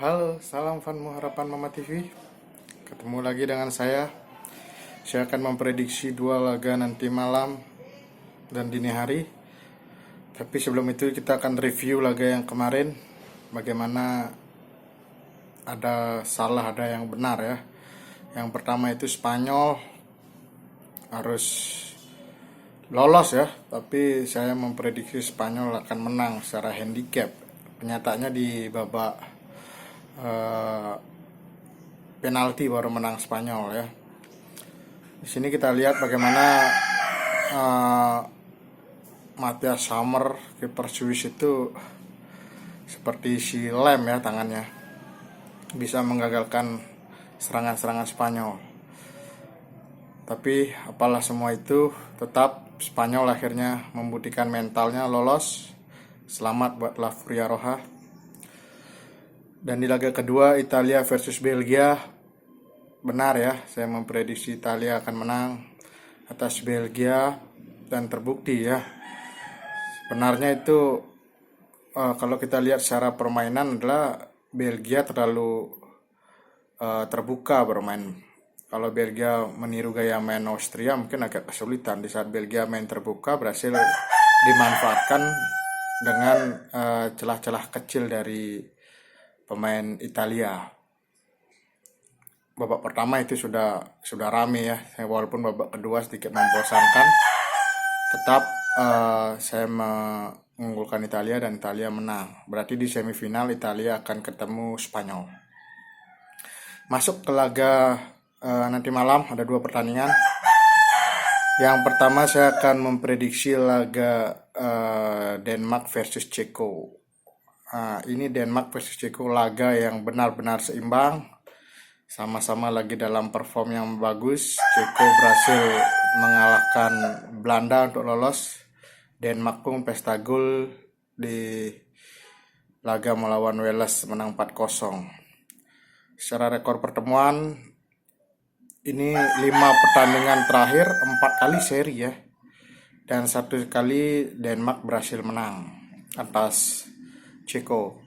Halo, salam Fanmu Harapan Mama TV. Ketemu lagi dengan saya. Saya akan memprediksi dua laga nanti malam dan dini hari. Tapi sebelum itu kita akan review laga yang kemarin. Bagaimana ada salah, ada yang benar ya. Yang pertama itu Spanyol harus lolos ya. Tapi saya memprediksi Spanyol akan menang secara handicap. Kenyataannya di babak penalti baru menang Spanyol ya. Di sini kita lihat bagaimana Matthias Sammer, kiper Swiss itu seperti si lem ya tangannya, bisa menggagalkan serangan-serangan Spanyol. Tapi apalah semua itu, tetap Spanyol akhirnya membuktikan mentalnya lolos. Selamat buat La Furia Roja. Dan di laga kedua Italia versus Belgia, benar ya, saya memprediksi Italia akan menang atas Belgia dan terbukti ya. Sebenarnya itu kalau kita lihat secara permainan adalah Belgia terlalu terbuka bermain. Kalau Belgia meniru gaya main Austria mungkin agak kesulitan. Di saat Belgia main terbuka berhasil dimanfaatkan dengan celah-celah kecil dari pemain Italia. Babak pertama itu sudah rame ya, walaupun babak kedua sedikit membosankan, tetap saya mengunggulkan Italia dan Italia menang. Berarti di semifinal Italia akan ketemu Spanyol. Masuk ke laga nanti malam ada dua pertandingan. Yang pertama saya akan memprediksi laga Denmark versus Ceko. Ini Denmark versus Ceko, laga yang benar-benar seimbang, sama-sama lagi dalam perform yang bagus. Ceko berhasil mengalahkan Belanda untuk lolos. Denmark pun pesta gol di laga melawan Wales, menang 4-0. Secara rekor pertemuan ini 5 pertandingan terakhir 4 kali seri ya, dan 1 kali Denmark berhasil menang atas Ceko.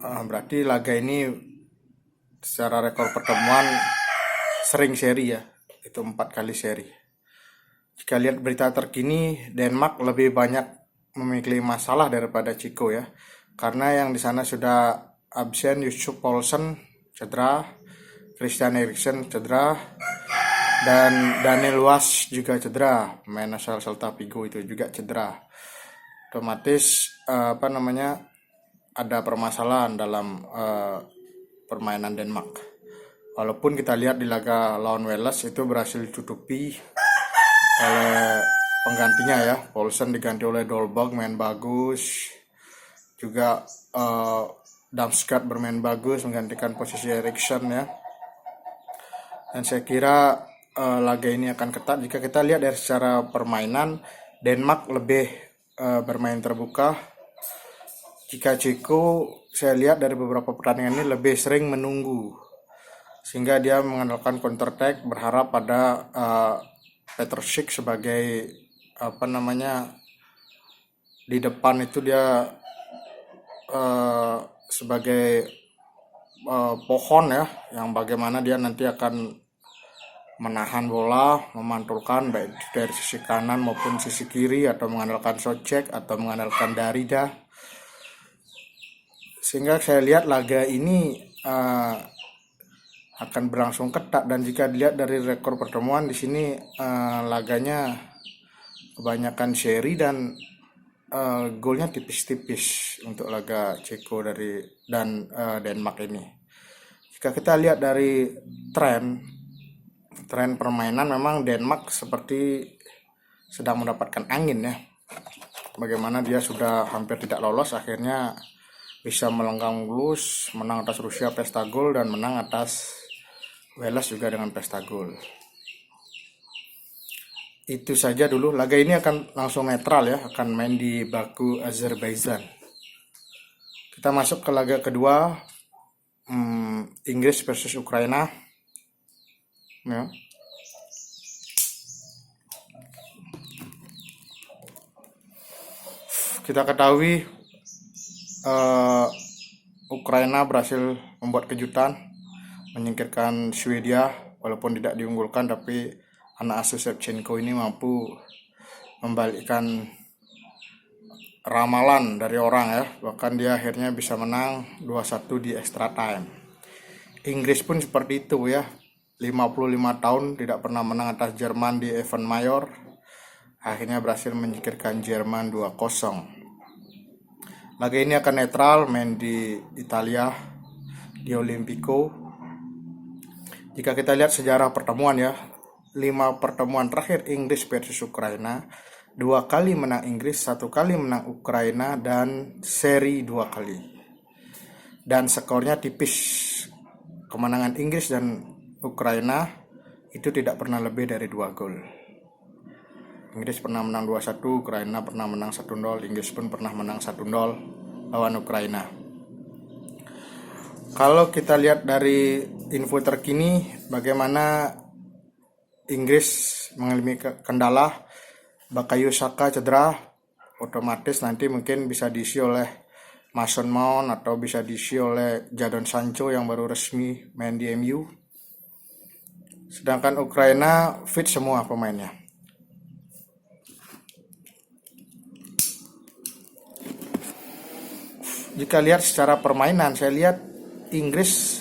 Berarti laga ini secara rekor pertemuan sering seri ya, itu 4 kali seri. Jika lihat berita terkini, Denmark lebih banyak memiliki masalah daripada Ceko ya, karena yang di sana sudah absen Yusuf Poulsen cedera, Christian Eriksen cedera, dan Daniel Wass juga cedera, pemain asal Celta Vigo itu juga cedera. Otomatis ada permasalahan dalam permainan Denmark. Walaupun kita lihat di laga lawan Wales itu berhasil ditutupi oleh penggantinya ya, Poulsen diganti oleh Dolberg, main bagus. Juga Damsgaard bermain bagus menggantikan posisi Eriksen ya. Dan saya kira laga ini akan ketat. Jika kita lihat dari secara permainan, Denmark lebih bermain terbuka. Jika Ceko, saya lihat dari beberapa pertandingan ini lebih sering menunggu, sehingga dia mengandalkan counter attack, berharap pada Petr Schick sebagai di depan itu dia sebagai pohon ya, yang bagaimana dia nanti akan menahan bola, memantulkan baik dari sisi kanan maupun sisi kiri, atau mengandalkan Soucek atau mengandalkan Darida. Sehingga saya lihat laga ini akan berlangsung ketat. Dan jika dilihat dari rekor pertemuan di sini, laganya kebanyakan seri dan golnya tipis-tipis untuk laga Ceko dan Denmark ini. Jika kita lihat dari tren permainan, memang Denmark seperti sedang mendapatkan angin ya. Bagaimana dia sudah hampir tidak lolos, akhirnya bisa melenggang lulus, menang atas Rusia pesta gol, dan menang atas Wales juga dengan pesta gol. Itu saja dulu. Laga ini akan langsung netral ya, akan main di Baku, Azerbaijan. Kita masuk ke laga kedua, Inggris versus Ukraina ya. Kita ketahui Ukraina berhasil membuat kejutan, menyingkirkan Swedia walaupun tidak diunggulkan, tapi anak asuh Shevchenko ini mampu membalikkan ramalan dari orang ya. Bahkan dia akhirnya bisa menang 2-1 di extra time. Inggris pun seperti itu ya. 55 tahun tidak pernah menang atas Jerman di event mayor. Akhirnya berhasil menyingkirkan Jerman 2-0. Laga ini akan netral, main di Italia, di Olimpico. Jika kita lihat sejarah pertemuan ya, 5 pertemuan terakhir Inggris versus Ukraina, 2 kali menang Inggris, 1 kali menang Ukraina, dan seri 2 kali. Dan skornya tipis. Kemenangan Inggris dan Ukraina itu tidak pernah lebih dari 2 gol. Inggris pernah menang 2-1, Ukraina pernah menang 1-0, Inggris pun pernah menang 1-0 lawan Ukraina. Kalau kita lihat dari info terkini bagaimana Inggris mengalami kendala, Bukayo Saka cedera, otomatis nanti mungkin bisa diisi oleh Mason Mount atau bisa diisi oleh Jadon Sancho yang baru resmi main di MU. Sedangkan Ukraina fit semua pemainnya. Jika lihat secara permainan, saya lihat Inggris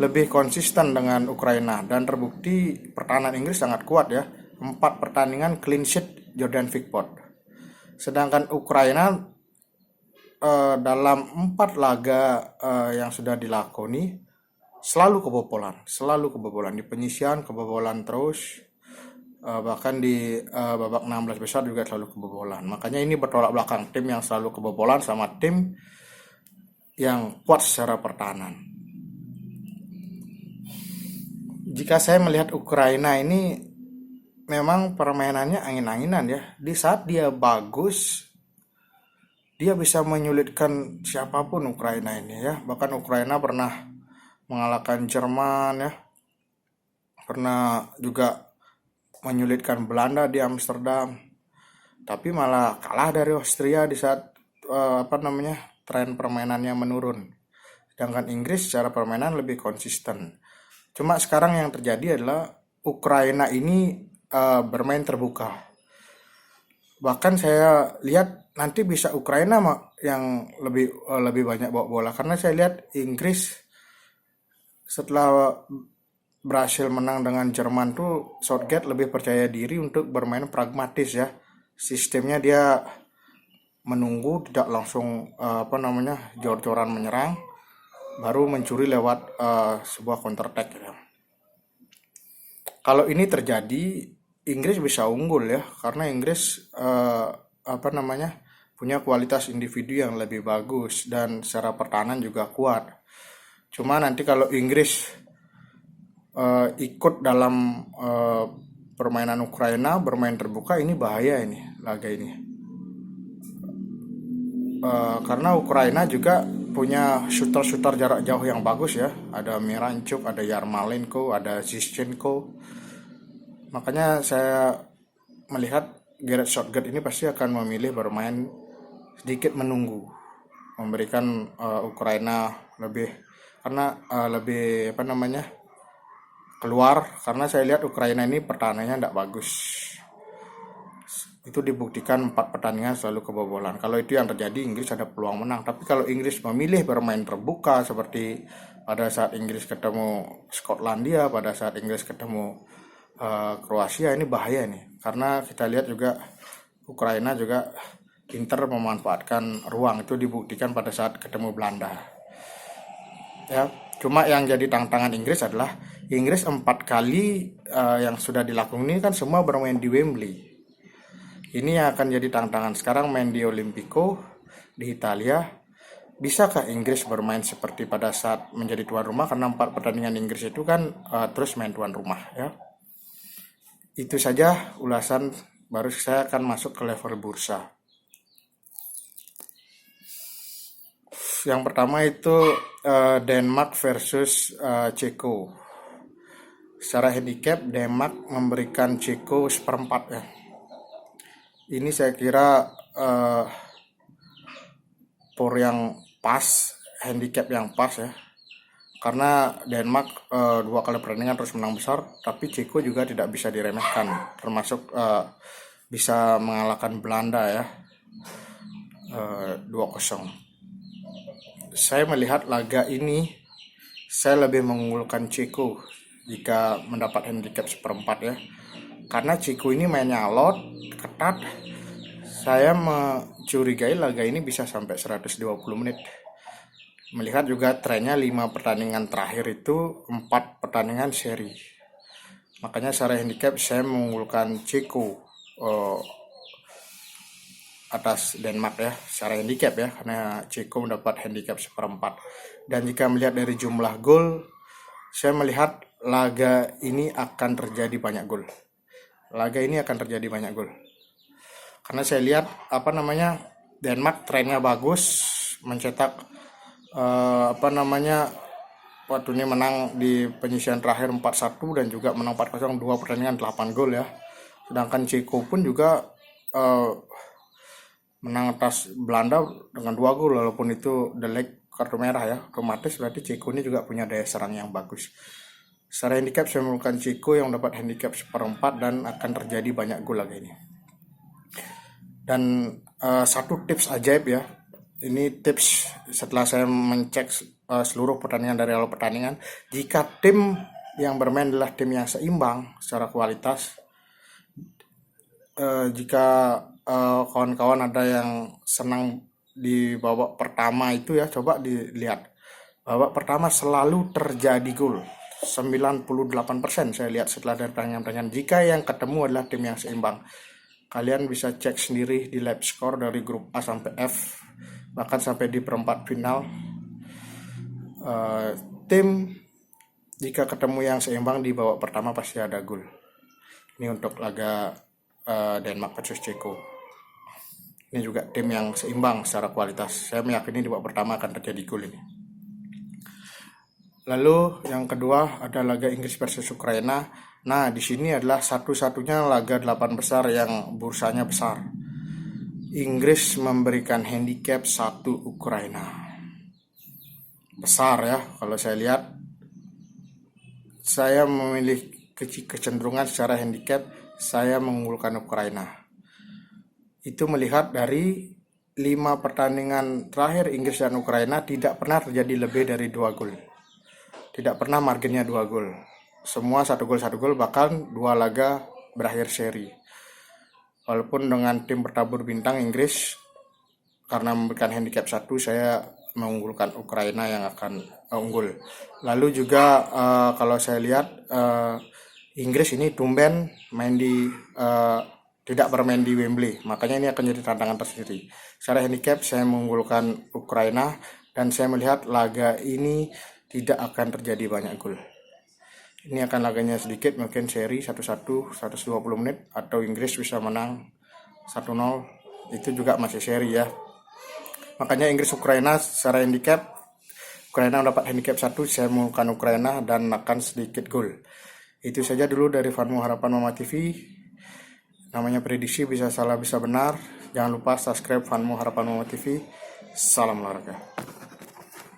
lebih konsisten dengan Ukraina dan terbukti pertahanan Inggris sangat kuat ya. 4 pertandingan clean sheet Jordan Pickford. Sedangkan Ukraina dalam 4 laga yang sudah dilakoni selalu kebobolan di penyisian, kebobolan terus. Bahkan di babak 16 besar juga selalu kebobolan. Makanya ini bertolak belakang, tim yang selalu kebobolan sama tim yang kuat secara pertahanan. Jika saya melihat Ukraina ini memang permainannya angin-anginan ya. Di saat dia bagus, dia bisa menyulitkan siapapun Ukraina ini ya. Bahkan Ukraina pernah mengalahkan Jerman ya. Pernah juga menyulitkan Belanda di Amsterdam. Tapi malah kalah dari Austria di saat tren permainannya menurun. Sedangkan Inggris secara permainan lebih konsisten. Cuma sekarang yang terjadi adalah Ukraina ini bermain terbuka. Bahkan saya lihat nanti bisa Ukraina yang lebih banyak bawa bola, karena saya lihat Inggris setelah berhasil menang dengan Jerman tuh Southgate lebih percaya diri untuk bermain pragmatis ya. Sistemnya dia menunggu, tidak langsung jor-joran menyerang, baru mencuri lewat sebuah counter attack ya. Kalau ini terjadi, Inggris bisa unggul ya, karena Inggris punya kualitas individu yang lebih bagus dan secara pertahanan juga kuat. Cuma nanti kalau Inggris ikut dalam permainan Ukraina, bermain terbuka, ini bahaya ini laga ini. Karena Ukraina juga punya shooter jarak jauh yang bagus ya. Ada Miranchuk, ada Yarmolenko, ada Zinchenko. Makanya saya melihat Gareth Southgate ini pasti akan memilih bermain sedikit menunggu, memberikan Ukraina lebih, karena lebih keluar, karena saya lihat Ukraina ini pertahanannya tidak bagus. Itu dibuktikan 4 pertandingan selalu kebobolan. Kalau itu yang terjadi, Inggris ada peluang menang. Tapi kalau Inggris memilih bermain terbuka seperti pada saat Inggris ketemu Skotlandia, pada saat Inggris ketemu Kroasia, ini bahaya nih. Karena kita lihat juga Ukraina juga pintar memanfaatkan ruang, itu dibuktikan pada saat ketemu Belanda. Ya, cuma yang jadi tantangan Inggris adalah Inggris 4 kali yang sudah dilakukan ini kan semua bermain di Wembley. Ini yang akan jadi tantangan. Sekarang main di Olimpico di Italia. Bisakah Inggris bermain seperti pada saat menjadi tuan rumah? Karena 4 pertandingan Inggris itu kan terus main tuan rumah ya. Itu saja ulasan, baru saya akan masuk ke level bursa. Yang pertama itu Denmark versus Ceko. Secara handicap Denmark memberikan Ceko 1/4 ya. Ini saya kira yang pas handicap yang pas ya, karena Denmark 2 kali pertandingan terus menang besar, tapi Ceko juga tidak bisa diremehkan, termasuk bisa mengalahkan Belanda ya 2-0. Saya melihat laga ini saya lebih mengunggulkan Ceko jika mendapat handicap 1/4 ya, karena Ceko ini mainnya alot, ketat. Saya mencurigai laga ini bisa sampai 120 menit. Melihat juga trennya 5 pertandingan terakhir itu 4 pertandingan seri. Makanya secara handicap saya mengunggulkan Ceko atas Denmark ya, secara handicap ya, karena Ceko mendapat handicap 1/4. Dan jika melihat dari jumlah gol, saya melihat laga ini akan terjadi banyak gol. Karena saya lihat Denmark trennya bagus, mencetak waktu ini menang di penyisian terakhir 4-1 dan juga menang 4-0 2 pertandingan 8 gol ya. Sedangkan Ceko pun juga menang atas Belanda dengan 2 gol, walaupun itu delek kartu merah ya. Otomatis berarti Ceko ini juga punya daya serang yang bagus. Secara handicap saya menunjukkan Ceko yang dapat handicap 1/4 dan akan terjadi banyak gol lagi ini. Dan satu tips ajaib ya, ini tips setelah saya mengecek seluruh pertandingan dari awal pertandingan. Jika tim yang bermain adalah tim yang seimbang secara kualitas, jika kawan-kawan ada yang senang di babak pertama itu ya, coba dilihat babak pertama selalu terjadi gol 98% saya lihat setelah dari pertandingan. Jika yang ketemu adalah tim yang seimbang, kalian bisa cek sendiri di live score dari grup A sampai F, bahkan sampai di perempat final. Tim jika ketemu yang seimbang di babak pertama pasti ada gol. Ini untuk laga Denmark versus Ceko. Ini juga tim yang seimbang secara kualitas. Saya meyakini di babak pertama akan terjadi gol ini. Lalu yang kedua ada laga Inggris versus Ukraina. Nah, di sini adalah satu-satunya laga 8 besar yang bursanya besar. Inggris memberikan handicap 1 Ukraina. Besar ya, kalau saya lihat. Saya memilih kecenderungan secara handicap, saya mengunggulkan Ukraina. Itu melihat dari 5 pertandingan terakhir Inggris dan Ukraina tidak pernah terjadi lebih dari 2 gol. Tidak pernah marginnya 2 gol. Semua 1 gol, bahkan 2 laga berakhir seri. Walaupun dengan tim bertabur bintang Inggris, karena memberikan handicap 1, saya mengunggulkan Ukraina yang akan unggul. Lalu juga kalau saya lihat Inggris ini tumben tidak bermain di Wembley, makanya ini akan jadi tantangan tersendiri. Secara handicap saya mengunggulkan Ukraina dan saya melihat laga ini tidak akan terjadi banyak gol. Ini akan laganya sedikit, mungkin seri 1-1 120 menit, atau Inggris bisa menang 1-0, itu juga masih seri ya. Makanya Inggris Ukraina secara handicap, Ukraina mendapat handicap 1, saya mengunggulkan Ukraina dan akan sedikit gol. Itu saja dulu dari Fanmu Harapan Mama TV. Namanya prediksi, bisa salah bisa benar. Jangan lupa subscribe Fanmu Harapan Mama TV. Salam olahraga.